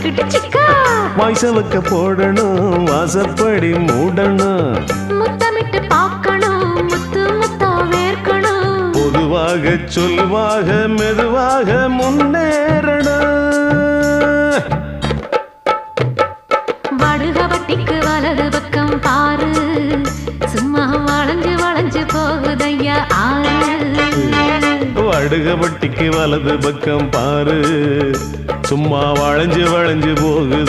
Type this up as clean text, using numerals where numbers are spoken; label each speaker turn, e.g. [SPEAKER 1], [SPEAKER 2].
[SPEAKER 1] மாட்டிக்கிட்டு சிக்கா
[SPEAKER 2] வாய்சவக்க போடணும் வாசப்படி மூடணும்
[SPEAKER 1] முத்தமிட்டு பார்க்கணும் முத்து முத்தா வேர்க்கணும்
[SPEAKER 2] பொதுவாக சொல்வாக மெதுவாக முன்னேறணும்
[SPEAKER 1] வடுகவட்டிக்கு வலது பக்கம் பாரு சும்மா வளைஞ்சு வளைஞ்சு போகுதையா ஆறு
[SPEAKER 2] வடுகவட்டிக்கு வலது பக்கம் பாரு சும்மா வளைஞ்சு வளைஞ்சு போகுது